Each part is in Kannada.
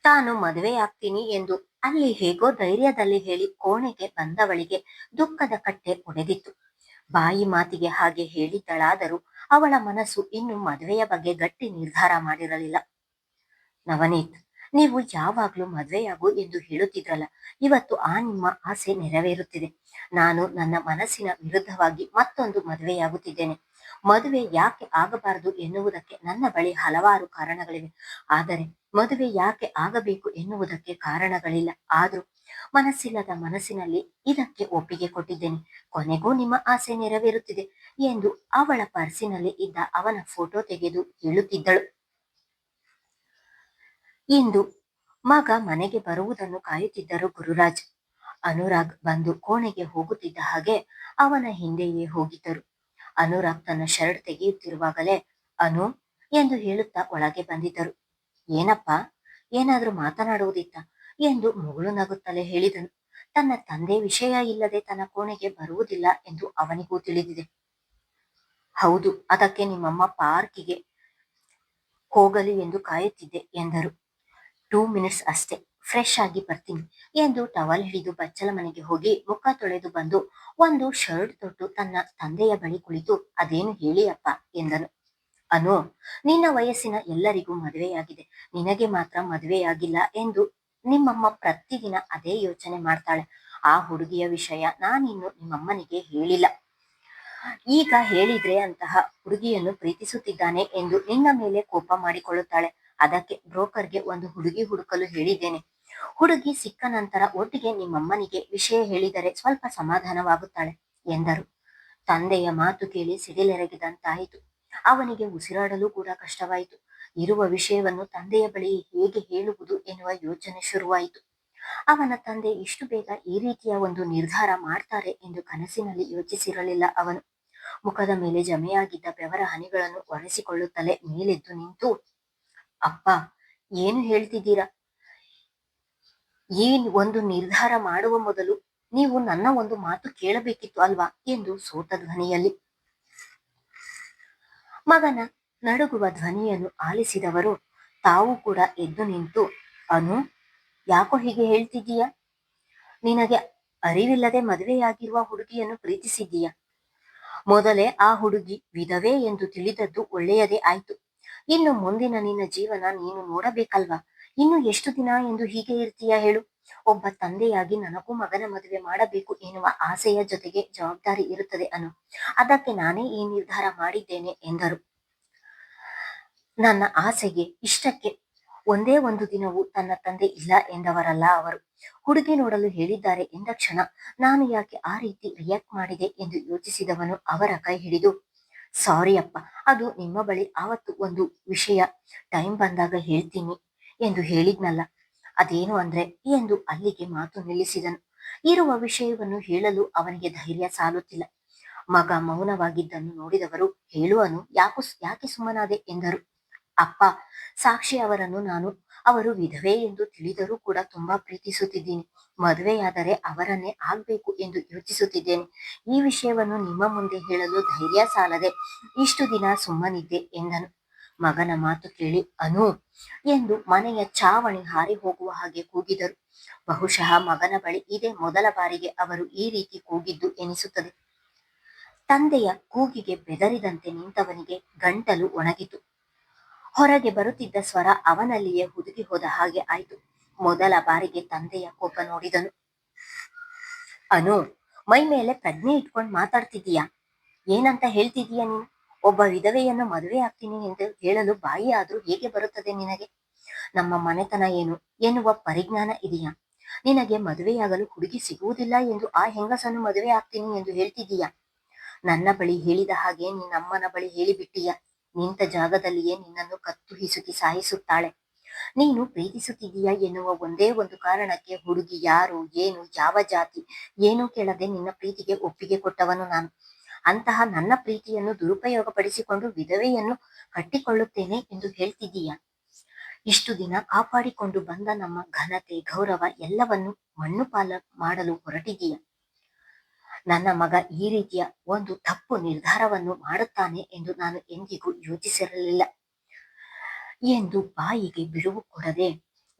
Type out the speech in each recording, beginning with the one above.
ತಾನು ಮದುವೆಯಾಗ್ತೀನಿ ಎಂದು ಅಲ್ಲಿ ಹೇಗೋ ಧೈರ್ಯದಲ್ಲಿ ಹೇಳಿ ಕೋಣೆಗೆ ಬಂದವಳಿಗೆ ದುಃಖದ ಕಟ್ಟೆ ಒಡೆದಿತ್ತು. ಬಾಯಿ ಮಾತಿಗೆ ಹಾಗೆ ಹೇಳಿದ್ದಳಾದರೂ ಅವಳ ಮನಸ್ಸು ಇನ್ನು ಮದುವೆಯ ಬಗ್ಗೆ ಗಟ್ಟಿ ನಿರ್ಧಾರ ಮಾಡಿರಲಿಲ್ಲ. ನವನೀತ್, ನೀವು ಯಾವಾಗ್ಲೂ ಮದುವೆಯಾಗು ಎಂದು ಹೇಳುತ್ತಿದ್ರಲ್ಲ, ಇವತ್ತು ಆ ನಿಮ್ಮ ಆಸೆ ನೆರವೇರುತ್ತಿದೆ. ನಾನು ನನ್ನ ಮನಸ್ಸಿನ ವಿರುದ್ಧವಾಗಿ ಮತ್ತೊಂದು ಮದುವೆಯಾಗುತ್ತಿದ್ದೇನೆ. ಮದುವೆ ಯಾಕೆ ಆಗಬಾರದು ಎನ್ನುವುದಕ್ಕೆ ನನ್ನ ಬಳಿ ಹಲವಾರು ಕಾರಣಗಳಿವೆ. ಆದರೆ ಮದುವೆ ಯಾಕೆ ಆಗಬೇಕು ಎನ್ನುವುದಕ್ಕೆ ಕಾರಣಗಳಿಲ್ಲ. ಆದ್ರೂ ಮನಸ್ಸಿಲ್ಲದ ಮನಸ್ಸಿನಲ್ಲಿ ಇದಕ್ಕೆ ಒಪ್ಪಿಗೆ ಕೊಟ್ಟಿದ್ದೇನೆ. ಕೊನೆಗೂ ನಿಮ್ಮ ಆಸೆ ನೆರವೇರುತ್ತಿದೆ ಎಂದು ಅವಳ ಪರ್ಸಿನಲ್ಲಿ ಇದ್ದ ಅವನ ಫೋಟೋ ತೆಗೆದು ಹೇಳುತ್ತಿದ್ದಳು. ಇಂದು ಮಗ ಮನೆಗೆ ಬರುವುದನ್ನು ಕಾಯುತ್ತಿದ್ದರು ಗುರುರಾಜ್. ಅನುರಾಗ್ ಬಂದು ಕೋಣೆಗೆ ಹೋಗುತ್ತಿದ್ದ ಹಾಗೆ ಅವನ ಹಿಂದೆಯೇ ಹೋಗಿದ್ದರು. ಅನುರಾಗ್ ತನ್ನ ಶರ್ಟ್ ತೆಗೆಯುತ್ತಿರುವಾಗಲೇ ಅನು ಎಂದು ಹೇಳುತ್ತಾ ಒಳಗೆ ಬಂದಿದ್ದರು. ಏನಪ್ಪ, ಏನಾದ್ರೂ ಮಾತನಾಡುವುದಿತ್ತ ಎಂದು ಮುಗುಳು ನಗುತ್ತಲೇ ಹೇಳಿದನು. ತನ್ನ ತಂದೆ ವಿಷಯ ಇಲ್ಲದೆ ತನ್ನ ಕೋಣೆಗೆ ಬರುವುದಿಲ್ಲ ಎಂದು ಅವನಿಗೂ ತಿಳಿದಿದೆ. ಹೌದು, ಅದಕ್ಕೆ ನಿಮ್ಮಮ್ಮ ಪಾರ್ಕಿಗೆ ಹೋಗಲಿ ಎಂದು ಕಾಯುತ್ತಿದ್ದೆ ಎಂದರು. 2 ಮಿನಿಟ್ಸ್ ಅಷ್ಟೇ, ಫ್ರೆಶ್ ಆಗಿ ಬರ್ತೀನಿ ಎಂದು ಟವಲ್ ಹಿಡಿದು ಬಚ್ಚಲ ಮನೆಗೆ ಹೋಗಿ ಮುಖ ತೊಳೆದು ಬಂದು ಒಂದು ಶರ್ಟ್ ತೊಟ್ಟು ತನ್ನ ತಂದೆಯ ಬಳಿ ಕುಳಿತು ಅದೇನು ಹೇಳಿ ಅಪ್ಪ ಎಂದನು. ಅನು, ನಿನ್ನ ವಯಸ್ಸಿನ ಎಲ್ಲರಿಗೂ ಮದುವೆಯಾಗಿದೆ, ನಿನಗೆ ಮಾತ್ರ ಮದುವೆಯಾಗಿಲ್ಲ ಎಂದು ನಿಮ್ಮಮ್ಮ ಪ್ರತಿದಿನ ಅದೇ ಯೋಚನೆ ಮಾಡ್ತಾಳೆ. ಆ ಹುಡುಗಿಯ ವಿಷಯ ನಾನಿನ್ನು ನಿಮ್ಮಮ್ಮನಿಗೆ ಹೇಳಿಲ್ಲ. ಈಗ ಹೇಳಿದ್ರೆ ಅಂತಹ ಹುಡುಗಿಯನ್ನು ಪ್ರೀತಿಸುತ್ತಿದ್ದಾನೆ ಎಂದು ನಿನ್ನ ಮೇಲೆ ಕೋಪ ಮಾಡಿಕೊಳ್ಳುತ್ತಾಳೆ. ಅದಕ್ಕೆ ಬ್ರೋಕರ್ಗೆ ಒಂದು ಹುಡುಗಿ ಹುಡುಕಲು ಹೇಳಿದ್ದೇನೆ. ಹುಡುಗಿ ಸಿಕ್ಕ ನಂತರ ಒಟ್ಟಿಗೆ ನಿಮ್ಮಮ್ಮನಿಗೆ ವಿಷಯ ಹೇಳಿದರೆ ಸ್ವಲ್ಪ ಸಮಾಧಾನವಾಗುತ್ತಾಳೆ ಎಂದರು. ತಂದೆಯ ಮಾತು ಕೇಳಿ ಸಿಡಿಲೆರಗಿದಂತಾಯಿತು. ಅವನಿಗೆ ಉಸಿರಾಡಲು ಕೂಡ ಕಷ್ಟವಾಯಿತು. ಇರುವ ವಿಷಯವನ್ನು ತಂದೆಯ ಬಳಿ ಹೇಗೆ ಹೇಳುವುದು ಎನ್ನುವ ಯೋಚನೆ ಶುರುವಾಯಿತು. ಅವನ ತಂದೆ ಇಷ್ಟು ಬೇಗ ಈ ರೀತಿಯ ಒಂದು ನಿರ್ಧಾರ ಮಾಡ್ತಾರೆ ಎಂದು ಕನಸಿನಲ್ಲಿ ಯೋಚಿಸಿರಲಿಲ್ಲ ಅವನು. ಮುಖದ ಮೇಲೆ ಜಮೆಯಾಗಿದ್ದ ಬೆವರ ಹನಿಗಳನ್ನು ಒರೆಸಿಕೊಳ್ಳುತ್ತಲೇ ಮೇಲೆದ್ದು ನಿಂತು, ಅಪ್ಪ, ಏನು ಹೇಳ್ತಿದ್ದೀರಾ? ಈ ಒಂದು ನಿರ್ಧಾರ ಮಾಡುವ ಮೊದಲು ನೀವು ನನ್ನ ಒಂದು ಮಾತು ಕೇಳಬೇಕಿತ್ತು ಅಲ್ವಾ ಎಂದು ಸೋತ ಧ್ವನಿಯಲ್ಲಿ. ಮಗನ ನಡುಗುವ ಧ್ವನಿಯನ್ನು ಆಲಿಸಿದವರು ತಾವು ಕೂಡ ಎದ್ದು ನಿಂತು, ಅನು, ಯಾಕೋ ಹೀಗೆ ಹೇಳ್ತಿದ್ದೀಯಾ? ನಿನಗೆ ಅರಿವಿಲ್ಲದೆ ಮದುವೆಯಾಗಿರುವ ಹುಡುಗಿಯನ್ನು ಪ್ರೀತಿಸಿದ್ದೀಯಾ? ಮೊದಲೇ ಆ ಹುಡುಗಿ ವಿಧವೆ ಎಂದು ತಿಳಿದದ್ದು ಒಳ್ಳೆಯದೇ ಆಯ್ತು. ಇನ್ನು ಮುಂದಿನ ನಿನ್ನ ಜೀವನ ನೀನು ನೋಡಬೇಕಲ್ವಾ? ಇನ್ನು ಎಷ್ಟು ದಿನ ಎಂದು ಹೀಗೆ ಇರ್ತೀಯಾ ಹೇಳು? ಒಬ್ಬ ತಂದೆಯಾಗಿ ನನಗೂ ಮಗನ ಮದುವೆ ಮಾಡಬೇಕು ಎನ್ನುವ ಆಸೆಯ ಜೊತೆಗೆ ಜವಾಬ್ದಾರಿ ಇರುತ್ತದೆ ಅನು. ಅದಕ್ಕೆ ನಾನೇ ಈ ನಿರ್ಧಾರ ಮಾಡಿದ್ದೇನೆ ಎಂದರು. ನನ್ನ ಆಸೆಗೆ, ಇಷ್ಟಕ್ಕೆ ಒಂದೇ ಒಂದು ದಿನವೂ ತನ್ನ ತಂದೆ ಇಲ್ಲ ಎಂದವರಲ್ಲ ಅವರು. ಹುಡುಗಿ ನೋಡಲು ಹೇಳಿದ್ದಾರೆ ಎಂದ ಕ್ಷಣ ನಾನು ಯಾಕೆ ಆ ರೀತಿ ರಿಯಾಕ್ಟ್ ಮಾಡಿದೆ ಎಂದು ಯೋಚಿಸಿದವನು ಅವರ ಕೈ ಹಿಡಿದು, ಸಾರಿ ಅಪ್ಪ, ಅದು ನಿಮ್ಮ ಬಳಿ ಆವತ್ತು ಒಂದು ವಿಷಯ ಟೈಮ್ ಬಂದಾಗ ಹೇಳ್ತೀನಿ ಎಂದು ಹೇಳಿದ್ನಲ್ಲ, ಅದೇನು ಅಂದ್ರೆ ಎಂದು ಅಲ್ಲಿಗೆ ಮಾತು ನಿಲ್ಲಿಸಿದನು. ಇರುವ ವಿಷಯವನ್ನು ಹೇಳಲು ಅವನಿಗೆ ಧೈರ್ಯ ಸಾಲುತ್ತಿಲ್ಲ. ಮಗ ಮೌನವಾಗಿದ್ದನ್ನು ನೋಡಿದವರು, ಹೇಳುವನು, ಯಾಕೆ ಸುಮ್ಮನಾದೆ ಎಂದರು. ಅಪ್ಪ, ಸಾಕ್ಷಿ ಅವರನ್ನು ನಾನು ಅವರು ವಿಧವೆ ಎಂದು ತಿಳಿದರೂ ಕೂಡ ತುಂಬಾ ಪ್ರೀತಿಸುತ್ತಿದ್ದೀನಿ. ಮದುವೆಯಾದರೆ ಅವರನ್ನೇ ಆಗ್ಬೇಕು ಎಂದು ಯೋಚಿಸುತ್ತಿದ್ದೇನೆ. ಈ ವಿಷಯವನ್ನು ನಿಮ್ಮ ಮುಂದೆ ಹೇಳಲು ಧೈರ್ಯ ಸಾಲದೆ ಇಷ್ಟು ದಿನ ಸುಮ್ಮನಿದ್ದೆ ಎಂದನು. ಮಗನ ಮಾತು ಕೇಳಿ ಅನು ಎಂದು ಮನೆಯ ಚಾವಣಿ ಹಾರಿ ಹೋಗುವ ಹಾಗೆ ಕೂಗಿದರು. ಬಹುಶಃ ಮಗನ ಬಳಿ ಇದೇ ಮೊದಲ ಬಾರಿಗೆ ಅವರು ಈ ರೀತಿ ಕೂಗಿದ್ದು ಎನಿಸುತ್ತದೆ. ತಂದೆಯ ಕೂಗಿಗೆ ಬೆದರಿದಂತೆ ನಿಂತವನಿಗೆ ಗಂಟಲು ಒಣಗಿತು. ಹೊರಗೆ ಬರುತ್ತಿದ್ದ ಸ್ವರ ಅವನಲ್ಲಿಯೇ ಹುದುಗಿ ಹೋದ ಹಾಗೆ ಆಯ್ತು. ಮೊದಲ ಬಾರಿಗೆ ತಂದೆಯ ಕೋಪ ನೋಡಿದನು. ಅನು, ಮೈ ಮೇಲೆ ಪ್ರಜ್ಞೆ ಇಟ್ಕೊಂಡು ಮಾತಾಡ್ತಿದ್ದೀಯಾ? ಏನಂತ ಹೇಳ್ತಿದ್ದೀಯ ನೀನು? ಒಬ್ಬ ವಿಧವೆಯನ್ನು ಮದುವೆ ಆಗ್ತೀನಿ ಎಂದು ಹೇಳಲು ಬಾಯಿ ಆದ್ರೂ ಹೇಗೆ ಬರುತ್ತದೆ ನಿನಗೆ? ನಮ್ಮ ಮನೆತನ ಏನು ಎನ್ನುವ ಪರಿಜ್ಞಾನ ಇದೆಯಾ? ನಿನಗೆ ಮದುವೆಯಾಗಲು ಹುಡುಗಿ ಸಿಗುವುದಿಲ್ಲ ಎಂದು ಆ ಹೆಂಗಸನ್ನು ಮದುವೆ ಆಗ್ತೀನಿ ಎಂದು ಹೇಳ್ತಿದ್ದೀಯಾ? ನನ್ನ ಬಳಿ ಹೇಳಿದ ಹಾಗೆ ನಿನ್ನಮ್ಮನ ಬಳಿ ಹೇಳಿಬಿಟ್ಟೀಯ. ನಿಂತ ಜಾಗದಲ್ಲಿಯೇ ನಿನ್ನನ್ನು ಕತ್ತು ಹಿಸುಕಿ ಸಾಯಿಸುತ್ತಾಳೆ. ನೀನು ಪ್ರೀತಿಸುತ್ತಿದ್ದೀಯಾ ಎನ್ನುವ ಒಂದೇ ಒಂದು ಕಾರಣಕ್ಕೆ ಹುಡುಗಿ ಯಾರು, ಏನು, ಯಾವ ಜಾತಿ ಏನೂ ಕೇಳದೆ ನಿನ್ನ ಪ್ರೀತಿಗೆ ಒಪ್ಪಿಗೆ ಕೊಟ್ಟವನು ನಾನು. ಅಂತಹ ನನ್ನ ಪ್ರೀತಿಯನ್ನು ದುರುಪಯೋಗಪಡಿಸಿಕೊಂಡು ವಿಧವೆಯನ್ನು ಕಟ್ಟಿಕೊಳ್ಳುತ್ತೇನೆ ಎಂದು ಹೇಳ್ತಿದ್ದೀಯಾ? ಇಷ್ಟು ದಿನ ಕಾಪಾಡಿಕೊಂಡು ಬಂದ ನಮ್ಮ ಘನತೆ, ಗೌರವ ಎಲ್ಲವನ್ನು ಮಣ್ಣು ಪಾಲ ಮಾಡಲು ಹೊರಟಿದ್ದೀಯ. ನನ್ನ ಮಗ ಈ ರೀತಿಯ ಒಂದು ತಪ್ಪು ನಿರ್ಧಾರವನ್ನು ಮಾಡುತ್ತಾನೆ ಎಂದು ನಾನು ಎಂದಿಗೂ ಯೋಚಿಸಿರಲಿಲ್ಲ ಎಂದು ಬಾಯಿಗೆ ಬಿಡುವು ಕೊಡದೆ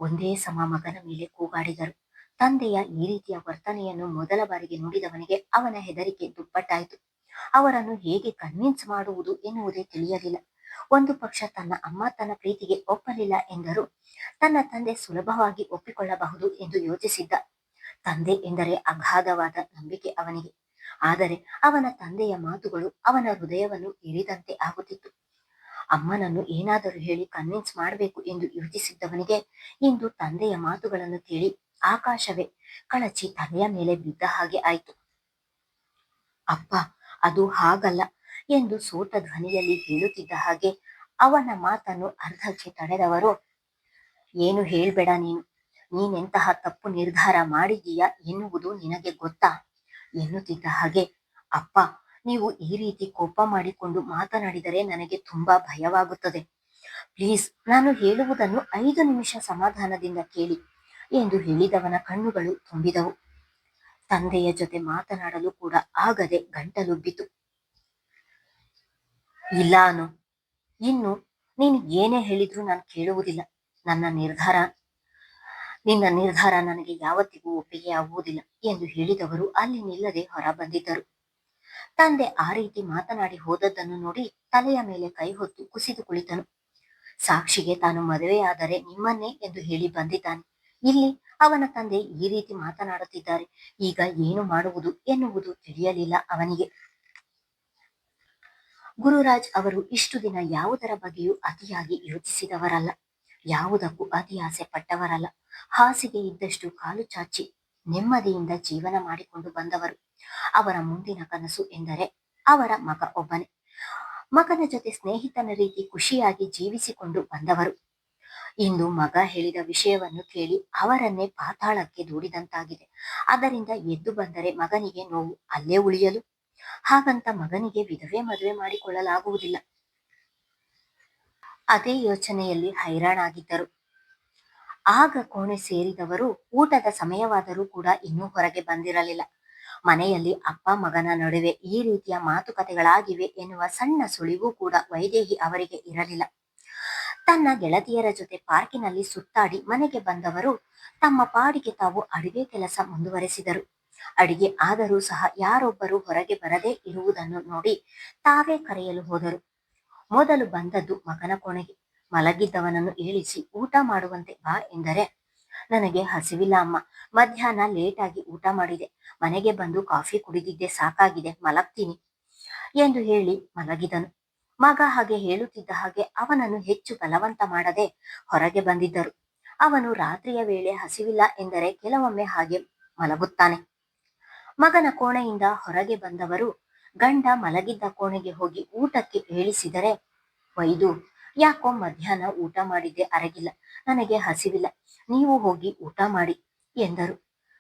ಒಂದೇ ಸಮ ಮಗನ ಮೇಲೆ ಕೂಗಾಡಿದರು. ತಂದೆಯ ಈ ರೀತಿಯ ವರ್ತನೆಯನ್ನು ಮೊದಲ ಬಾರಿಗೆ ನೋಡಿದವನಿಗೆ ಅವನ ಹೆದರಿಕೆ ದುಪ್ಪಟ್ಟಾಯಿತು. ಅವರನ್ನು ಹೇಗೆ ಕನ್ವಿನ್ಸ್ ಮಾಡುವುದು ಎನ್ನುವುದೇ ತಿಳಿಯಲಿಲ್ಲ. ಒಂದು ಪಕ್ಷ ತನ್ನ ಅಮ್ಮ ತನ್ನ ಪ್ರೀತಿಗೆ ಒಪ್ಪಲಿಲ್ಲ ಎಂದರೂ ತನ್ನ ತಂದೆ ಸುಲಭವಾಗಿ ಒಪ್ಪಿಕೊಳ್ಳಬಹುದು ಎಂದು ಯೋಚಿಸಿದ್ದ. ತಂದೆ ಎಂದರೆ ಅಗಾಧವಾದ ನಂಬಿಕೆ ಅವನಿಗೆ. ಆದರೆ ಅವನ ತಂದೆಯ ಮಾತುಗಳು ಅವನ ಹೃದಯವನ್ನು ಇರಿದಂತೆ ಆಗುತ್ತಿತ್ತು. ಅಮ್ಮನನ್ನು ಏನಾದರೂ ಹೇಳಿ ಕನ್ವಿನ್ಸ್ ಮಾಡಬೇಕು ಎಂದು ಯೋಚಿಸಿದ್ದವನಿಗೆ ಇಂದು ತಂದೆಯ ಮಾತುಗಳನ್ನು ಕೇಳಿ ಆಕಾಶವೇ ಕಳಚಿ ತಲೆಯ ಮೇಲೆ ಬಿದ್ದ ಹಾಗೆ ಆಯಿತು. ಅಪ್ಪ, ಅದು ಹಾಗಲ್ಲ ಎಂದು ಸೋತ ಧ್ವನಿಯಲ್ಲಿ ಹೇಳುತ್ತಿದ್ದ ಹಾಗೆ ಅವನ ಮಾತನ್ನು ಅರ್ಧಕ್ಕೆ ತಡೆದವರು, ಏನು ಹೇಳ್ಬೇಡ, ನೀನೆಂತಹ ತಪ್ಪು ನಿರ್ಧಾರ ಮಾಡಿದೀಯಾ ಎನ್ನುವುದು ನಿನಗೆ ಗೊತ್ತಾ ಎನ್ನುತ್ತಿದ್ದ ಹಾಗೆ. ಅಪ್ಪ, ನೀವು ಈ ರೀತಿ ಕೋಪ ಮಾಡಿಕೊಂಡು ಮಾತನಾಡಿದರೆ ನನಗೆ ತುಂಬಾ ಭಯವಾಗುತ್ತದೆ. ಪ್ಲೀಸ್, ನಾನು ಹೇಳುವುದನ್ನು 5 ನಿಮಿಷ ಸಮಾಧಾನದಿಂದ ಕೇಳಿ ಎಂದು ಹೇಳಿದವನ ಕಣ್ಣುಗಳು ತುಂಬಿದವು. ತಂದೆಯ ಜೊತೆ ಮಾತನಾಡಲು ಕೂಡ ಆಗದೆ ಗಂಟಲುಬ್ಬಿತು. ಇಲ್ಲ ಅನು, ಇನ್ನು ನೀನು ಏನೇ ಹೇಳಿದ್ರೂ ನಾನು ಕೇಳುವುದಿಲ್ಲ. ನಿನ್ನ ನಿರ್ಧಾರ ನನಗೆ ಯಾವತ್ತಿಗೂ ಒಪ್ಪಿಗೆ ಆಗುವುದಿಲ್ಲ ಎಂದು ಹೇಳಿದವರು ಅಲ್ಲಿ ನಿಲ್ಲದೆ ಹೊರ ಬಂದಿದ್ದರು. ತಂದೆ ಆ ರೀತಿ ಮಾತನಾಡಿ ಹೋದದ್ದನ್ನು ನೋಡಿ ತಲೆಯ ಮೇಲೆ ಕೈ ಹೊತ್ತು ಕುಸಿದು ಕುಳಿತನು. ಸಾಕ್ಷಿಗೆ ತಾನು ಮದುವೆಯಾದರೆ ನಿಮ್ಮನ್ನೇ ಎಂದು ಹೇಳಿ ಬಂದಿದ್ದಾನೆ. ಇಲ್ಲಿ ಅವನ ತಂದೆ ಈ ರೀತಿ ಮಾತನಾಡುತ್ತಿದ್ದಾರೆ. ಈಗ ಏನು ಮಾಡುವುದು ಎನ್ನುವುದು ತಿಳಿಯಲಿಲ್ಲ ಅವನಿಗೆ. ಗುರುರಾಜ್ ಅವರು ಇಷ್ಟು ದಿನ ಯಾವುದರ ಬಗ್ಗೆಯೂ ಅತಿಯಾಗಿ ಯೋಚಿಸಿದವರಲ್ಲ, ಯಾವುದಕ್ಕೂ ಅತಿ ಆಸೆ ಪಟ್ಟವರಲ್ಲ. ಹಾಸಿಗೆ ಇದ್ದಷ್ಟು ಕಾಲು ಚಾಚಿ ನೆಮ್ಮದಿಯಿಂದ ಜೀವನ ಮಾಡಿಕೊಂಡು ಬಂದವರು. ಅವರ ಮುಂದಿನ ಕನಸು ಎಂದರೆ ಅವರ ಮಗ ಒಬ್ಬನೇ. ಮಗನ ಜೊತೆ ಸ್ನೇಹಿತನ ರೀತಿ ಖುಷಿಯಾಗಿ ಜೀವಿಸಿಕೊಂಡು ಬಂದವರು. ಇಂದು ಮಗ ಹೇಳಿದ ವಿಷಯವನ್ನು ಕೇಳಿ ಅವರನ್ನೇ ಪಾತಾಳಕ್ಕೆ ದೂಡಿದಂತಾಗಿದೆ. ಅದರಿಂದ ಎದ್ದು ಬಂದರೆ ಮಗನಿಗೆ ನೋವು ಅಲ್ಲೇ ಉಳಿಯಲು, ಹಾಗಂತ ಮಗನಿಗೆ ವಿಧವೆ ಮದುವೆ ಮಾಡಿಕೊಳ್ಳಲಾಗುವುದಿಲ್ಲ. ಅದೇ ಯೋಚನೆಯಲ್ಲಿ ಹೈರಾಣಾಗಿದ್ದರು. ಆಗ ಕೋಣೆ ಸೇರಿದವರು ಊಟದ ಸಮಯವಾದರೂ ಕೂಡ ಇನ್ನೂ ಹೊರಗೆ ಬಂದಿರಲಿಲ್ಲ. ಮನೆಯಲ್ಲಿ ಅಪ್ಪ ಮಗನ ನಡುವೆ ಈ ರೀತಿಯ ಮಾತುಕತೆಗಳಾಗಿವೆ ಎನ್ನುವ ಸಣ್ಣ ಸುಳಿವು ಕೂಡ ವೈದೇಹಿ ಅವರಿಗೆ ಇರಲಿಲ್ಲ. ತನ್ನ ಗೆಳತಿಯರ ಜೊತೆ ಪಾರ್ಕಿನಲ್ಲಿ ಸುತ್ತಾಡಿ ಮನೆಗೆ ಬಂದವರು ತಮ್ಮ ಪಾಡಿಗೆ ತಾವು ಅಡುಗೆ ಕೆಲಸ ಮುಂದುವರೆಸಿದರು. ಅಡಿಗೆ ಆದರೂ ಸಹ ಯಾರೊಬ್ಬರು ಹೊರಗೆ ಬರದೇ ಇರುವುದನ್ನು ನೋಡಿ ತಾವೇ ಕರೆಯಲು ಹೋದರು. ಮೊದಲು ಬಂದದ್ದು ಮಗನ ಕೋಣೆಗೆ. ಮಲಗಿದ್ದವನನ್ನು ಏಳಿಸಿ ಊಟ ಮಾಡುವಂತೆ ಬಾ ಎಂದರೆ, ನನಗೆ ಹಸಿವಿಲ್ಲ ಅಮ್ಮ, ಮಧ್ಯಾಹ್ನ ಲೇಟಾಗಿ ಊಟ ಮಾಡಿದೆ, ಮನೆಗೆ ಬಂದು ಕಾಫಿ ಕುಡಿದಿದ್ದೆ, ಸಾಕಾಗಿದೆ, ಮಲಗ್ತೀನಿ ಎಂದು ಹೇಳಿ ಮಲಗಿದನು. ಮಗ ಹಾಗೆ ಹೇಳುತ್ತಿದ್ದ ಹಾಗೆ ಅವನನ್ನು ಹೆಚ್ಚು ಬಲವಂತ ಮಾಡದೆ ಹೊರಗೆ ಬಂದಿದ್ದರು. ಅವನು ರಾತ್ರಿಯ ವೇಳೆ ಹಸಿವಿಲ್ಲ ಎಂದರೆ ಕೆಲವೊಮ್ಮೆ ಹಾಗೆ ಮಲಗುತ್ತಾನೆ. ಮಗನ ಕೋಣೆಯಿಂದ ಹೊರಗೆ ಬಂದವರು ಗಂಡ ಮಲಗಿದ್ದ ಕೋಣೆಗೆ ಹೋಗಿ ಊಟಕ್ಕೆ ಏಳಿಸಿದರೆ, ವೈದು, ಯಾಕೋ ಮಧ್ಯಾಹ್ನ ಊಟ ಮಾಡಿದ್ದೆ ಅರಗಿಲ್ಲ, ನನಗೆ ಹಸಿವಿಲ್ಲ, ನೀವು ಹೋಗಿ ಊಟ ಮಾಡಿ ಎಂದರು.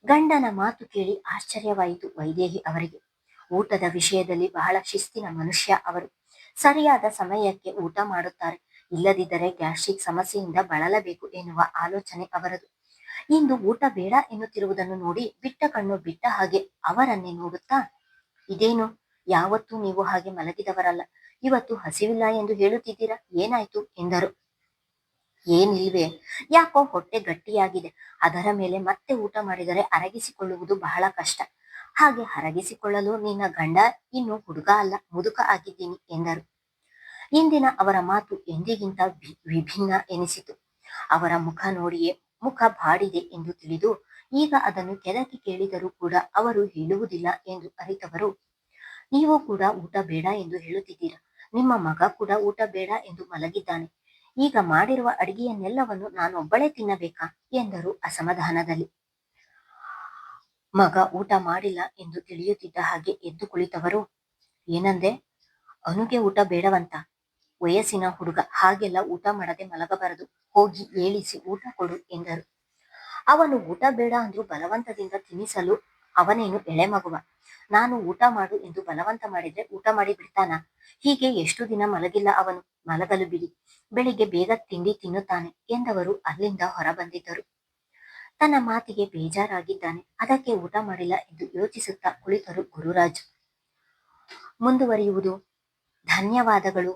ಗಂಡನ ಮಾತು ಕೇಳಿ ಆಶ್ಚರ್ಯವಾಯಿತು ವೈದೇಹಿ ಅವರಿಗೆ. ಊಟದ ವಿಷಯದಲ್ಲಿ ಬಹಳ ಶಿಸ್ತಿನ ಮನುಷ್ಯ ಅವರು. ಸರಿಯಾದ ಸಮಯಕ್ಕೆ ಊಟ ಮಾಡುತ್ತಾರೆ, ಇಲ್ಲದಿದ್ದರೆ ಗ್ಯಾಸ್ಟ್ರಿಕ್ ಸಮಸ್ಯೆಯಿಂದ ಬಳಲಬೇಕು ಎನ್ನುವ ಆಲೋಚನೆ ಅವರದು. ಇಂದು ಊಟ ಬೇಡ ಎನ್ನುತ್ತಿರುವುದನ್ನು ನೋಡಿ ಬಿಟ್ಟ ಕಣ್ಣು ಬಿಟ್ಟ ಹಾಗೆ ಅವರನ್ನೇ ನೋಡುತ್ತಾ, ಇದೇನು, ಯಾವತ್ತೂ ನೀವು ಹಾಗೆ ಮಲಗಿದವರಲ್ಲ, ಇವತ್ತು ಹಸಿವಿಲ್ಲ ಎಂದು ಹೇಳುತ್ತಿದ್ದೀರಾ, ಏನಾಯ್ತು ಎಂದರು. ಏನಿಲ್ವೇ, ಯಾಕೋ ಹೊಟ್ಟೆ ಗಟ್ಟಿಯಾಗಿದೆ, ಅದರ ಮೇಲೆ ಮತ್ತೆ ಊಟ ಮಾಡಿದರೆ ಅರಗಿಸಿಕೊಳ್ಳುವುದು ಬಹಳ ಕಷ್ಟ, ಹಾಗೆ ಅರಗಿಸಿಕೊಳ್ಳಲು ನಿನ್ನ ಗಂಡ ಇನ್ನು ಹುಡುಗ ಅಲ್ಲ, ಮುದುಕ ಆಗಿದ್ದೀನಿ ಎಂದರು. ಇಂದಿನ ಅವರ ಮಾತು ಎಂದಿಗಿಂತ ವಿಭಿನ್ನ ಎನಿಸಿತು. ಅವರ ಮುಖ ನೋಡಿಯೇ ಮುಖ ಬಾಡಿದೆ ಎಂದು ತಿಳಿದು ಈಗ ಅದನ್ನು ಕೆದಕಿ ಕೇಳಿದರೂ ಕೂಡ ಅವರು ಹೇಳುವುದಿಲ್ಲ ಎಂದು ಅರಿತವರು, ನೀವು ಕೂಡ ಊಟ ಬೇಡ ಎಂದು ಹೇಳುತ್ತಿದ್ದೀರಾ, ನಿಮ್ಮ ಮಗ ಕೂಡ ಊಟ ಬೇಡ ಎಂದು ಮಲಗಿದ್ದಾನೆ, ಈಗ ಮಾಡಿರುವ ಅಡಿಗೆಯನ್ನೆಲ್ಲವನ್ನು ನಾನೊಬ್ಬಳೇ ತಿನ್ನಬೇಕಾ ಎಂದರು ಅಸಮಾಧಾನದಲ್ಲಿ. ಮಗ ಊಟ ಮಾಡಿಲ್ಲ ಎಂದು ತಿಳಿಯುತ್ತಿದ್ದ ಹಾಗೆ ಎದ್ದು ಕುಳಿತವರು, ಏನಂದೆ, ಅನುಗೆ ಊಟ ಬೇಡವಂತ, ವಯಸ್ಸಿನ ಹುಡುಗ, ಹಾಗೆಲ್ಲ ಊಟ ಮಾಡದೆ ಮಲಗಬಾರದು, ಹೋಗಿ ಏಳಿಸಿ ಊಟ ಕೊಡು ಎಂದರು. ಅವನು ಊಟ ಬೇಡ ಅಂದ್ರೂ ಬಲವಂತದಿಂದ ತಿನ್ನಿಸಲು ಅವನೇನು ಎಳೆ ಮಗುವ, ನಾನು ಊಟ ಮಾಡು ಎಂದು ಬಲವಂತ ಮಾಡಿದ್ರೆ ಊಟ ಮಾಡಿ ಬಿಡ್ತಾನ, ಹೀಗೆ ಎಷ್ಟು ದಿನ ಮಲಗಿಲ್ಲ ಅವನು, ಮಲಗಲು ಬಿಡಿ, ಬೆಳಿಗ್ಗೆ ಬೇಗ ತಿಂಡಿ ತಿನ್ನುತ್ತಾನೆ ಎಂದವರು ಅಲ್ಲಿಂದ ಹೊರ ಬಂದಿದ್ದರು. ತನ್ನ ಮಾತಿಗೆ ಬೇಜಾರಾಗಿದ್ದಾನೆ, ಅದಕ್ಕೆ ಊಟ ಮಾಡಿಲ್ಲ ಎಂದು ಯೋಚಿಸುತ್ತಾ ಕುಳಿತರು ಗುರುರಾಜ್. ಮುಂದುವರಿಯುವುದು. ಧನ್ಯವಾದಗಳು.